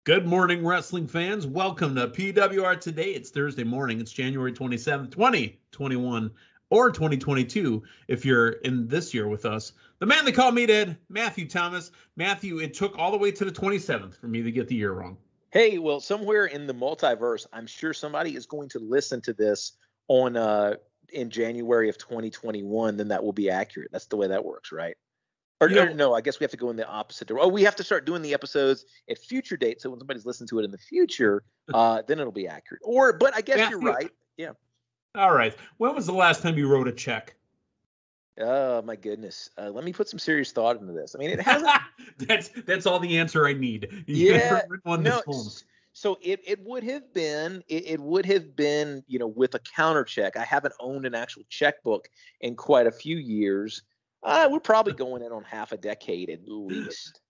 Good morning, wrestling fans. Welcome to PWR Today. It's Thursday morning. It's January 27th, 2021 or 2022 if you're in this year with us. The man they call Meathead, Matthew Thomas. Matthew, it took all the way to the 27th for me to get the year wrong. Hey, well, somewhere in the multiverse, I'm sure somebody is going to listen to this on in January of 2021. Then that will be accurate. That's the way that works, right? Or no, I guess we have to go in the opposite direction. Oh, we have to start doing the episodes at future dates. So when somebody's listening to it in the future, then it'll be accurate. But I guess Matthew, you're right. Yeah. All right. When was the last time you wrote a check? Oh, my goodness. Let me put some serious thought into this. I mean, it hasn't. That's all the answer I need. Yeah. No. So it would have been, with a counter check. I haven't owned an actual checkbook in quite a few years. We're probably going in on half a decade at least.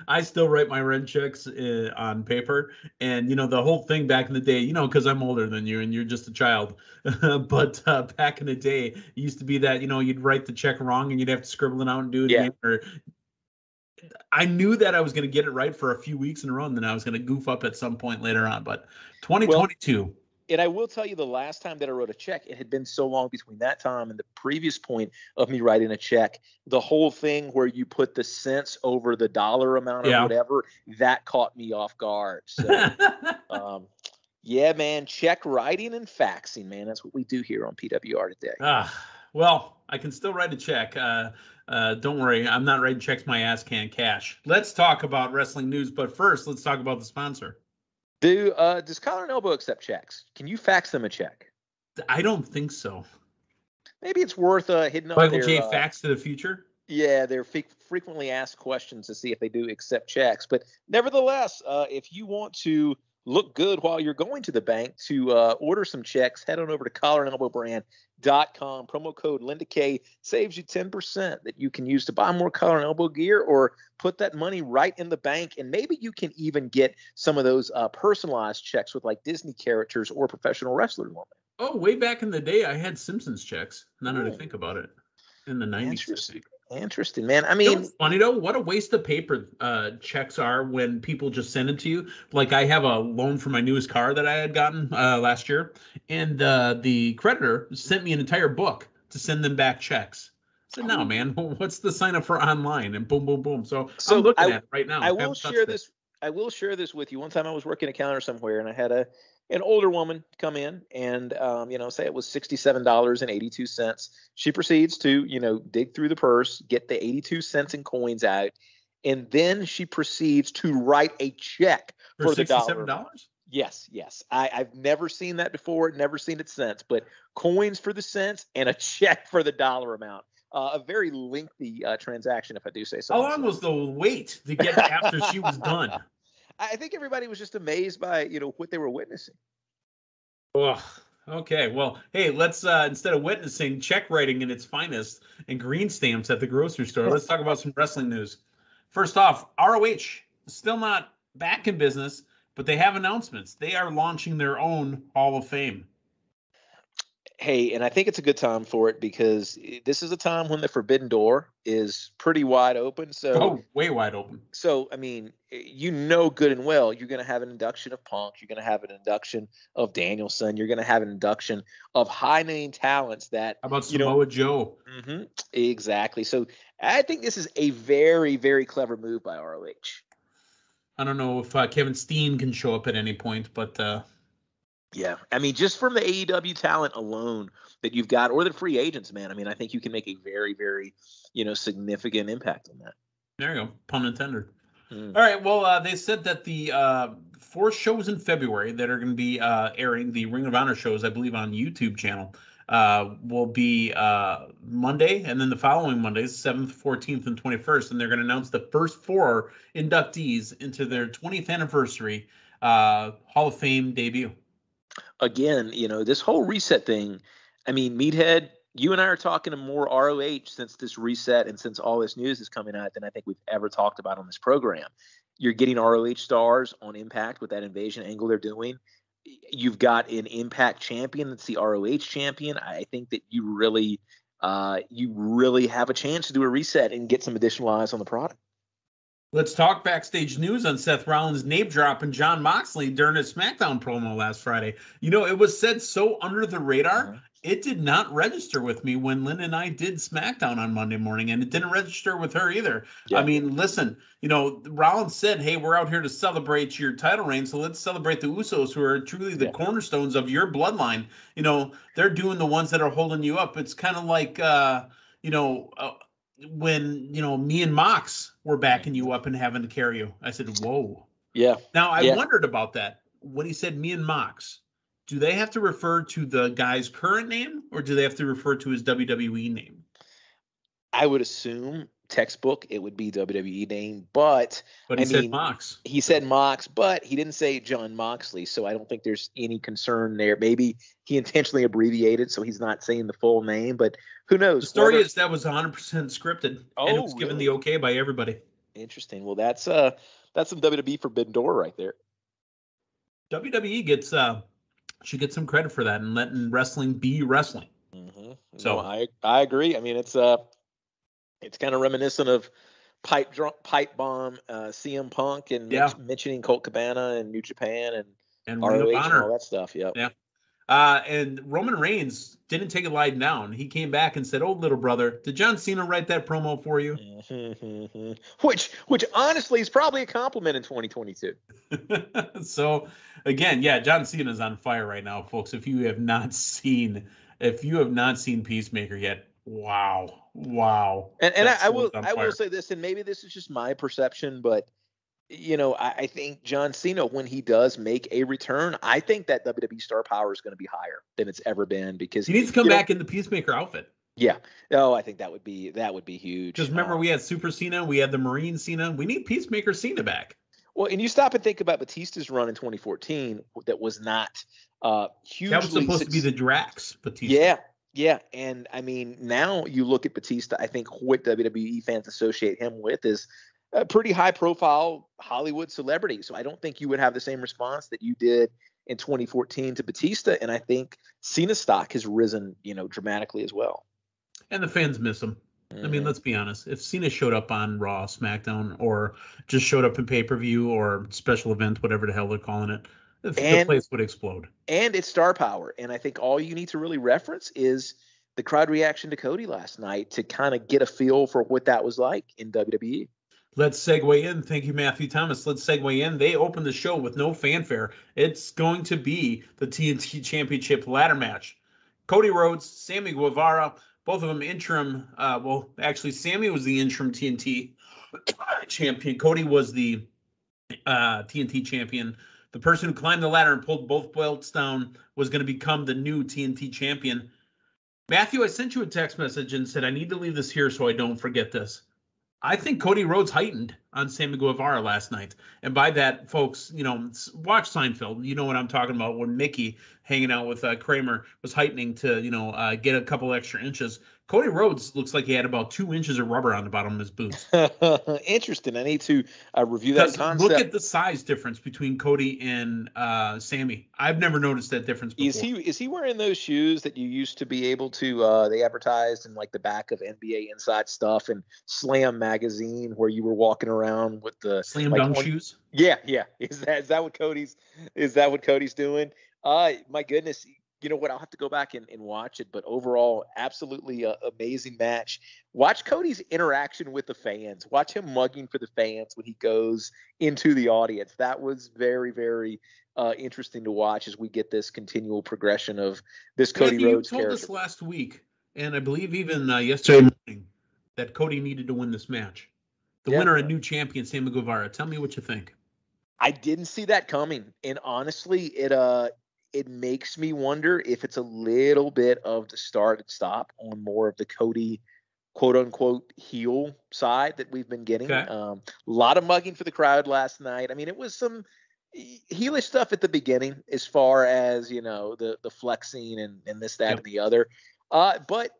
I still write my rent checks on paper. And, the whole thing back in the day, because I'm older than you and you're just a child. But back in the day, it used to be that, you'd write the check wrong and you'd have to scribble it out and do it again. Or I knew that I was going to get it right for a few weeks in a row and then I was going to goof up at some point later on. But 2022. And I will tell you, the last time that I wrote a check, it had been so long between that time and the previous point of me writing a check. The whole thing where you put the cents over the dollar amount or whatever, that caught me off guard. So, yeah, man, check writing and faxing, man. That's what we do here on PWR today. Well, I can still write a check. Don't worry, I'm not writing checks my ass can't cash. Let's talk about wrestling news, but first, let's talk about the sponsor. Does Collar and Elbow accept checks? Can you fax them a check? I don't think so. Maybe it's worth hitting up Michael J. Fax to the Future? Yeah, they're frequently asked questions to see if they do accept checks. But nevertheless, if you want to look good while you're going to the bank to order some checks, head on over to collarandelbowbrand.com. Promo code LindaK saves you 10% that you can use to buy more Collar and Elbow gear or put that money right in the bank. And maybe you can even get some of those personalized checks with like Disney characters or professional wrestlers on it. Oh, way back in the day, I had Simpsons checks. Now that I think about it. In the 90s, Interesting, man. I mean, funny though, what a waste of paper checks are when people just send it to you. Like I have a loan for my newest car that I had gotten last year, and the creditor sent me an entire book to send them back checks. I said, no, man, what's the sign up for online? And boom, boom, boom. So I'm looking at it right now. I will share this. I will share this with you. One time I was working a counter somewhere, and I had an older woman come in and, say it was $67.82. She proceeds to, dig through the purse, get the 82 cents in coins out. And then she proceeds to write a check for the $67. Yes. I've never seen that before. Never seen it since, but coins for the cents and a check for the dollar amount. A very lengthy transaction, if I do say so. How long was the wait to get after she was done? I think everybody was just amazed by, what they were witnessing. Oh, okay. Well, hey, let's, instead of witnessing check writing in its finest and green stamps at the grocery store, let's talk about some wrestling news. First off, ROH still not back in business, but they have announcements. They are launching their own Hall of Fame. Hey, and I think it's a good time for it because this is a time when the forbidden door is pretty wide open. Way wide open. So, I mean, good and well, you're going to have an induction of Punk. You're going to have an induction of Danielson. You're going to have an induction of high-name talents that... How about Samoa Joe? Mm-hmm, exactly. So, I think this is a very, very clever move by ROH. I don't know if Kevin Steen can show up at any point, but... Yeah, I mean, just from the AEW talent alone that you've got, or the free agents, man. I mean, I think you can make a very, very, significant impact on that. There you go, pun intended. All right, well, they said that the 4 shows in February that are going to be airing, the Ring of Honor shows, I believe, on YouTube channel, will be Monday, and then the following Mondays, 7th, 14th, and 21st, and they're going to announce the first 4 inductees into their 20th anniversary Hall of Fame debut. Again, this whole reset thing, I mean, Meathead, you and I are talking to more ROH since this reset and since all this news is coming out than I think we've ever talked about on this program. You're getting ROH stars on Impact with that invasion angle they're doing. You've got an Impact champion that's the ROH champion. I think that you really have a chance to do a reset and get some additional eyes on the product. Let's talk backstage news on Seth Rollins name dropping Jon Moxley during his SmackDown promo last Friday. It was said so under the radar. It did not register with me when Lynn and I did SmackDown on Monday morning, and it didn't register with her either. Yeah. I mean, listen, Rollins said, hey, we're out here to celebrate your title reign, so let's celebrate the Usos, who are truly the cornerstones of your bloodline. They're doing the ones that are holding you up. It's kind of like, when me and Mox were backing you up and having to carry you. I said, whoa. Yeah. Now I wondered about that when he said me and Mox. Do they have to refer to the guy's current name, or do they have to refer to his WWE name? I would assume textbook it would be WWE name, but he said Mox. He said Mox, but he didn't say Jon Moxley, so I don't think there's any concern there. Maybe he intentionally abbreviated, so he's not saying the full name, but who knows? The story is that was 100% scripted, and it was given the okay by everybody. Interesting. Well, that's some WWE forbidden door right there. WWE gets should get some credit for that and letting wrestling be wrestling. Mm-hmm. So I agree. I mean, it's kind of reminiscent of pipe bomb CM Punk and mentioning Colt Cabana and New Japan and ROH and all that stuff. Yep. Yeah. And Roman Reigns didn't take it lying down. He came back and said, "Oh, little brother, did John Cena write that promo for you?" Which honestly is probably a compliment in 2022. So again, John Cena's on fire right now, folks. If you have not seen Peacemaker yet, wow. And I will say this, and maybe this is just my perception, but I think John Cena, when he does make a return, I think that WWE star power is going to be higher than it's ever been, because he needs to come back in the Peacemaker outfit. Yeah. Oh, I think that would be huge. Because remember, we had Super Cena, we had the Marine Cena. We need Peacemaker Cena back. Well, and you stop and think about Batista's run in 2014 that was not hugely. That was supposed to be the Drax Batista. Yeah. And I mean, now you look at Batista, I think what WWE fans associate him with is a pretty high profile Hollywood celebrity. So I don't think you would have the same response that you did in 2014 to Batista. And I think Cena's stock has risen, dramatically as well. And the fans miss him. I mean, let's be honest. If Cena showed up on Raw, SmackDown, or just showed up in pay-per-view or special event, whatever the hell they're calling it, the place would explode. And it's star power. And I think all you need to really reference is the crowd reaction to Cody last night to kind of get a feel for what that was like in WWE. Let's segue in. Thank you, Matthew Thomas. Let's segue in. They opened the show with no fanfare. It's going to be the TNT Championship ladder match. Cody Rhodes, Sammy Guevara, both of them interim. Actually, Sammy was the interim TNT champion. Cody was the TNT champion. The person who climbed the ladder and pulled both belts down was going to become the new TNT champion. Matthew, I sent you a text message and said, I need to leave this here so I don't forget this. I think Cody Rhodes heightened on Sammy Guevara last night. And by that, folks, watch Seinfeld. You know what I'm talking about, when Mickey, hanging out with Kramer, was heightening to, get a couple extra inches. Cody Rhodes looks like he had about 2 inches of rubber on the bottom of his boots. Interesting. I need to review that concept. Look at the size difference between Cody and Sammy. I've never noticed that difference before. Is he wearing those shoes that you used to be able to, they advertised in like the back of NBA Inside Stuff and Slam magazine, where you were walking around with the slam dunk shoes? Yeah. Is that what Cody's doing? My goodness. You know what? I'll have to go back and watch it, but overall, absolutely amazing match. Watch Cody's interaction with the fans. Watch him mugging for the fans when he goes into the audience. That was very, very interesting to watch as we get this continual progression of this Cody Rhodes character. You told us last week, and I believe even yesterday morning, that Cody needed to win this match. The winner, a new champion, Sammy Guevara. Tell me what you think. I didn't see that coming, and honestly, it makes me wonder if it's a little bit of the start and stop on more of the Cody, quote unquote, heel side that we've been getting. Okay. A lot of mugging for the crowd last night. I mean, it was some heelish stuff at the beginning, as far as, the flexing and this, that, and the other. But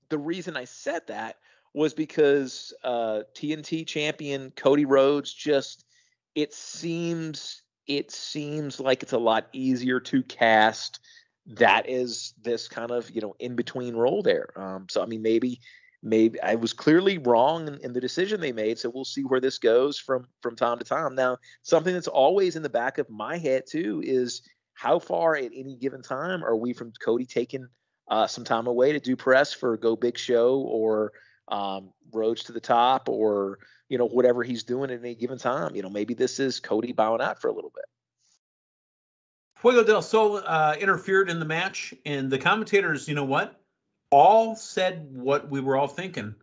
the reason I said that was because TNT champion Cody Rhodes it seems like it's a lot easier to cast that is this kind of, in between role there. So, I mean, maybe maybe I was clearly wrong in the decision they made. So we'll see where this goes from time to time. Now, something that's always in the back of my head too is how far at any given time are we from Cody taking some time away to do press for Go Big Show or Roads to the Top or, whatever he's doing at any given time. Maybe this is Cody bowing out for a little bit. Fuego del Sol interfered in the match, and the commentators, all said what we were all thinking.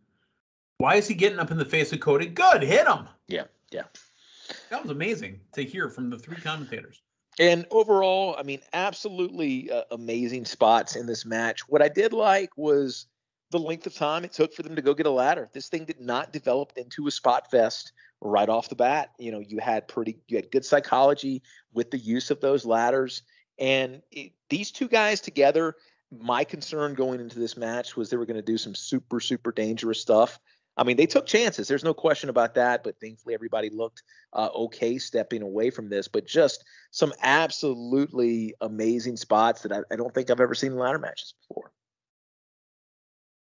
Why is he getting up in the face of Cody? Good, hit him. Yeah. That was amazing to hear from the 3 commentators. And overall, I mean, absolutely amazing spots in this match. What I did like was the length of time it took for them to go get a ladder. This thing did not develop into a spot fest right off the bat. You had good psychology with the use of those ladders. And these 2 guys together, my concern going into this match was they were going to do some super, super dangerous stuff. I mean, they took chances. There's no question about that. But thankfully, everybody looked okay stepping away from this. But just some absolutely amazing spots that I don't think I've ever seen in ladder matches before.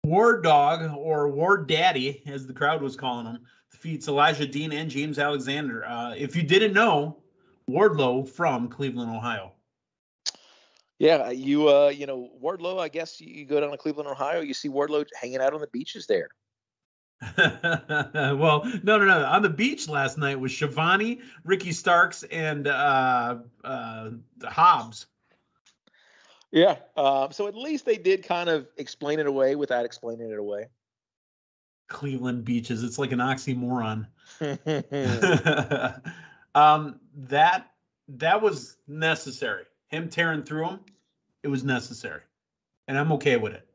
War Dog, or War Daddy, as the crowd was calling him, defeats Elijah Dean and James Alexander. If you didn't know, Wardlow from Cleveland, Ohio. Yeah, Wardlow, I guess you go down to Cleveland, Ohio, you see Wardlow hanging out on the beaches there. Well, no. On the beach last night was Shivani, Ricky Starks, and Hobbs. Yeah. So at least they did kind of explain it away without explaining it away. Cleveland beaches. It's like an oxymoron. That was necessary. Him tearing through him, it was necessary. And I'm okay with it.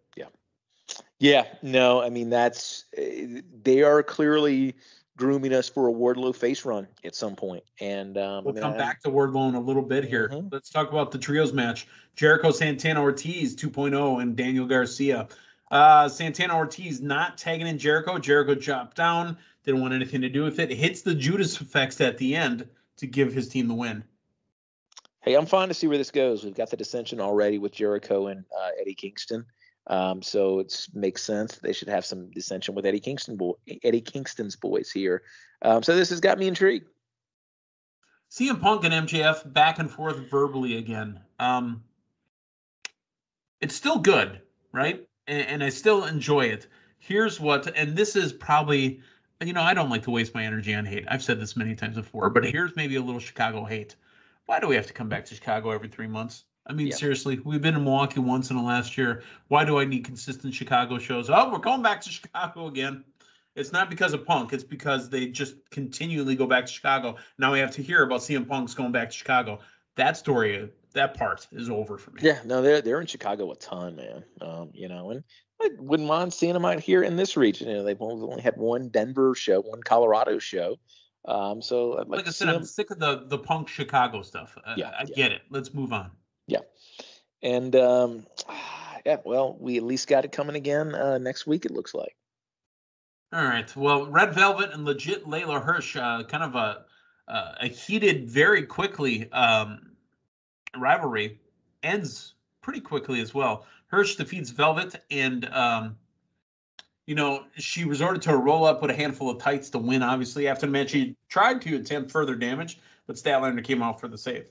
Yeah. No, I mean, they are clearly grooming us for a Wardlow face run at some point. And we'll come back to Wardlow in a little bit here. Mm-hmm. Let's talk about the trios match. Jericho Santana Ortiz 2.0 and Daniel Garcia. Santana Ortiz not tagging in Jericho. Jericho dropped down, didn't want anything to do with it. Hits the Judas effects at the end to give his team the win. Hey, I'm fine to see where this goes. We've got the dissension already with Jericho and Eddie Kingston. So it makes sense. They should have some dissension with Eddie Kingston's boys here. So this has got me intrigued. CM Punk and MJF back and forth verbally again. It's still good, right? And I still enjoy it. Here's what, and this is probably, I don't like to waste my energy on hate. I've said this many times before, but here's maybe a little Chicago hate. Why do we have to come back to Chicago every 3 months? I mean, Seriously, we've been in Milwaukee once in the last year. Why do I need consistent Chicago shows? Oh, we're going back to Chicago again. It's not because of Punk. It's because they just continually go back to Chicago. Now we have to hear about CM Punk's going back to Chicago. That story, that part is over for me. Yeah, no, they're in Chicago a ton, man. And I wouldn't mind seeing them out here in this region. They've only had one Denver show, one Colorado show. So I'd like I said, I'm sick of the Punk Chicago stuff. I get it. Let's move on. Yeah. And, well, we at least got it coming again next week, it looks like. All right. Well, Red Velvet and legit Layla Hirsch, kind of a heated, very quickly rivalry, ends pretty quickly as well. Hirsch defeats Velvet, and, she resorted to a roll-up with a handful of tights to win, obviously. After the match, she tried to attempt further damage, but Statlander came out for the save.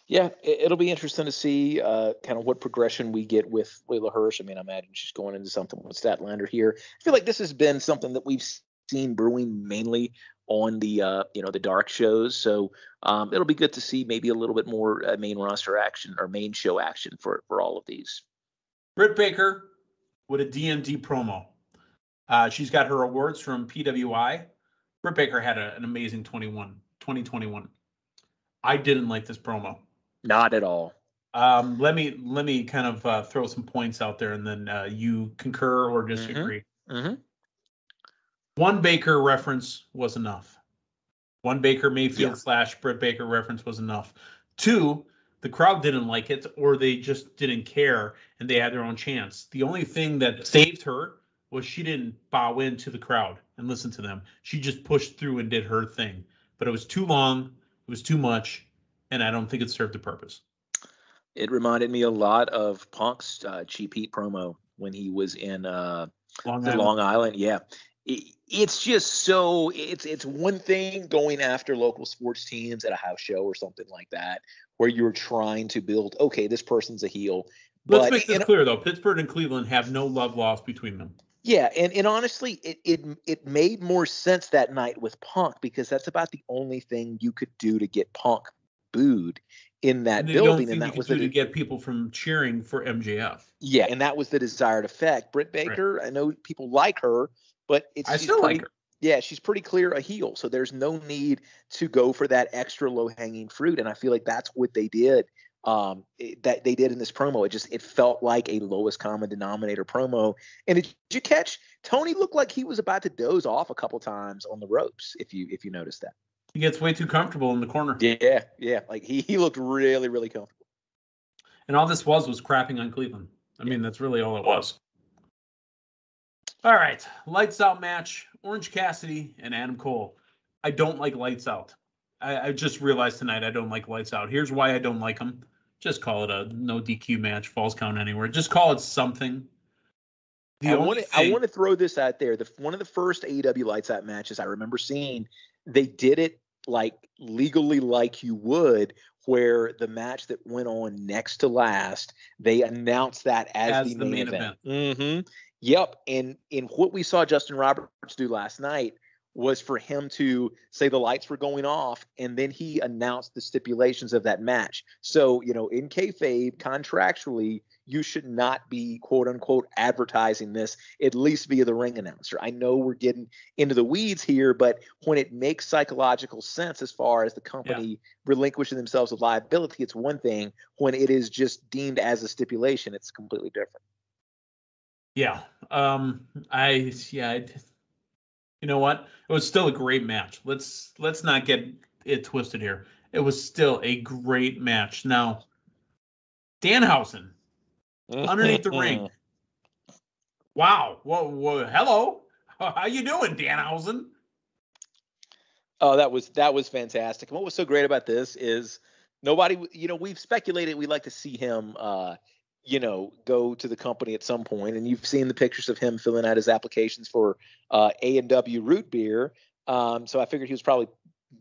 Yeah, it'll be interesting to see kind of what progression we get with Layla Hirsch. I mean, I imagine she's going into something with Statlander here. I feel like this has been something that we've seen brewing mainly on the the dark shows. So it'll be good to see maybe a little bit more main roster action or main show action for all of these. Britt Baker with a DMD promo. She's got her awards from PWI. Britt Baker had an amazing 2021. I didn't like this promo. Not at all. Let me kind of throw some points out there, and then you concur or disagree. Mm-hmm. One Baker reference was enough. One Baker Mayfield / Britt Baker reference was enough. 2, the crowd didn't like it, or they just didn't care, and they had their own chance. The only thing that saved her was she didn't bow into the crowd and listen to them. She just pushed through and did her thing. But it was too long. It was too much. And I don't think it served a purpose. It reminded me a lot of Punk's Cheap Heat promo when he was in Long Island, yeah. It's just so it's one thing going after local sports teams at a house show or something like that, where you're trying to build, okay, this person's a heel. Let's make this clear though. Pittsburgh and Cleveland have no love lost between them. Yeah, and honestly, it made more sense that night with Punk, because that's about the only thing you could do to get Punk booed in that building, and that was to get people from cheering for MJF. Yeah, and that was the desired effect. Britt Baker, right. I know people like her, but I still like her. Yeah, she's pretty clear a heel, so there's no need to go for that extra low-hanging fruit, and I feel like that's what they did. That they did in this promo. It felt like a lowest common denominator promo. And did you catch Tony looked like he was about to doze off a couple times on the ropes, if you noticed that. He gets way too comfortable in the corner. Yeah. Like he looked really, really comfortable. And all this was crapping on Cleveland. I mean, that's really all it was. All right. Lights out match. Orange Cassidy and Adam Cole. I don't like lights out. I just realized tonight I don't like lights out. Here's why I don't like them. Just call it a no DQ match, falls count anywhere. Just call it something. I want to throw this out there. One of the first AEW lights out matches I remember seeing, they did it like legally like you would, where the match that went on next to last, they announced that as the main event. Mm-hmm. Yep. And in what we saw Justin Roberts do last night was for him to say the lights were going off, and then he announced the stipulations of that match. So, in kayfabe, contractually, you should not be, quote unquote, advertising this, at least via the ring announcer. I know we're getting into the weeds here, but when it makes psychological sense as far as the company relinquishing themselves of liability, it's one thing. When it is just deemed as a stipulation, it's completely different. Yeah. You know what? It was still a great match. Let's not get it twisted here. It was still a great match. Now, Danhausen underneath the ring. Wow. Whoa, hello. How you doing, Danhausen? Oh, that was fantastic. And what was so great about this is nobody, we've speculated we'd like to see him go to the company at some point, and you've seen the pictures of him filling out his applications for A&W root beer. So I figured he was probably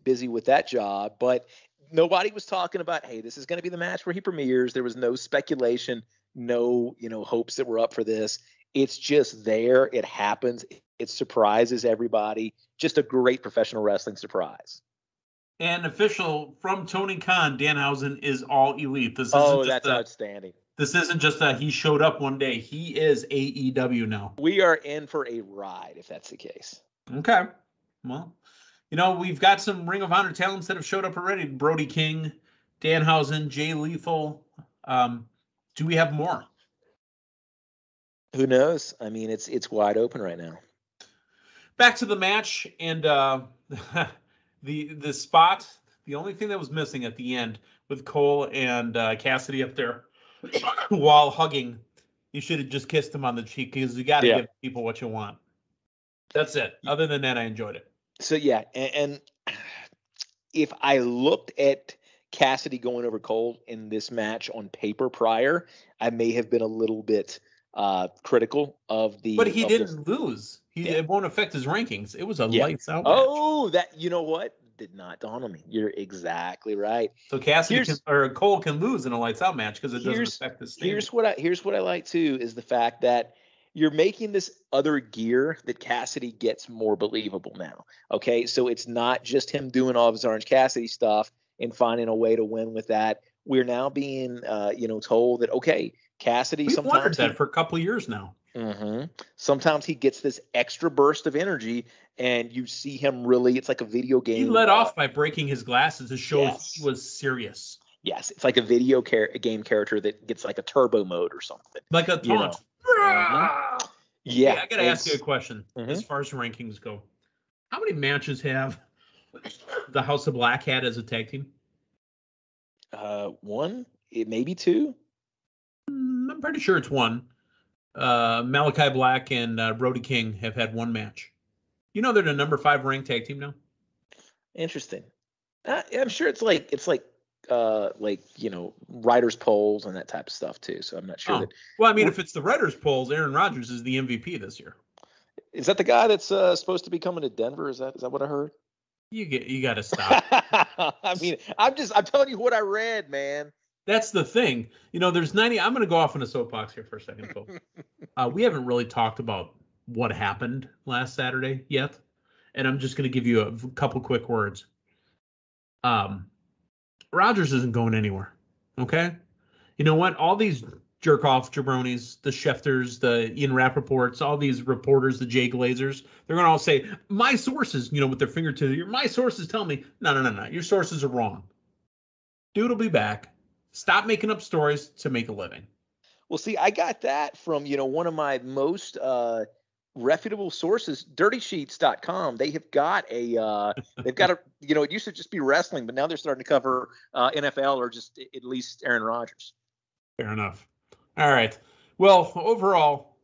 busy with that job, but nobody was talking about, hey, this is going to be the match where he premieres. There was no speculation, no, hopes that we're up for this. It's just there. It happens. It surprises everybody. Just a great professional wrestling surprise. And official from Tony Khan, Danhausen is all elite. That's outstanding. This isn't just that he showed up one day. He is AEW now. We are in for a ride if that's the case. Okay. Well, we've got some Ring of Honor talents that have showed up already. Brody King, Danhausen, Jay Lethal. Do we have more? Who knows? I mean, it's wide open right now. Back to the match and the spot. The only thing that was missing at the end with Cole and Cassidy up there while hugging, you should have just kissed him on the cheek, because you got to give people what you want. That's it. Other than that, I enjoyed it. So, yeah, and if I looked at Cassidy going over Cole in this match on paper prior, I may have been a little bit critical of the. But he didn't lose. It won't affect his rankings. It was a lights out match. Oh, you know what? Did not dawn on me. You're exactly right. So Cole can lose in a lights out match because it doesn't affect the standing. Here's what I like too is the fact that you're making this other gear that Cassidy gets more believable now. Okay, so it's not just him doing all of his Orange Cassidy stuff and finding a way to win with that. We're now being told that Cassidy. We've wondered that for a couple of years now. Mm-hmm. Sometimes he gets this extra burst of energy, and you see him really. It's like a video game. He led off by breaking his glasses to show he was serious. Yes, it's like a video game character that gets like a turbo mode or something. Like a taunt. Mm-hmm. Yeah, I gotta ask you a question. As far as rankings go, how many matches have the House of Black had as a tag team? One, maybe two. I'm pretty sure it's one. Malachi Black and Brody King have had one match. They're the number 5 ranked tag team now. Interesting. I'm sure it's like writers polls and that type of stuff too. So I'm not sure that. Well, I mean, if it's the writers polls, Aaron Rodgers is the MVP this year. Is that the guy that's supposed to be coming to Denver? Is that what I heard? You got to stop. I mean, I'm telling you what I read, man. That's the thing. There's 90. I'm going to go off on a soapbox here for a second, folks. We haven't really talked about what happened last Saturday yet, and I'm just going to give you a couple quick words. Rodgers isn't going anywhere. Okay, you know what? All these jerk-off jabronis, the Schefters, the Ian Rappaports, all these reporters, the Jay Glazers, they're going to all say, my sources, with their finger to the, my sources tell me, no. Your sources are wrong. Dude will be back. Stop making up stories to make a living. Well, see, I got that from, one of my most reputable sources, dirtysheets.com. They've got a, it used to just be wrestling, but now they're starting to cover NFL or just at least Aaron Rodgers. Fair enough. All right. Well, overall,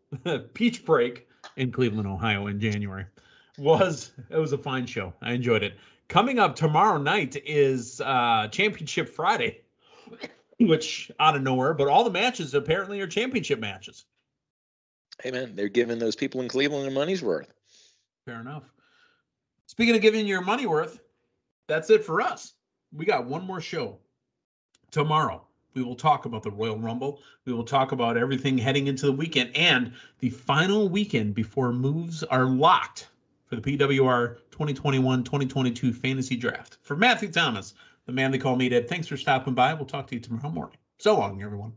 Peach Break in Cleveland, Ohio in January was a fine show. I enjoyed it. Coming up tomorrow night is Championship Friday, which out of nowhere, but all the matches apparently are championship matches. Hey, man, they're giving those people in Cleveland their money's worth. Fair enough. Speaking of giving your money worth, that's it for us. We got one more show tomorrow. We will talk about the Royal Rumble. We will talk about everything heading into the weekend and the final weekend before moves are locked for the PWR 2021-2022 Fantasy Draft. For Matthew Thomas, the man they call Meathead, thanks for stopping by. We'll talk to you tomorrow morning. So long, everyone.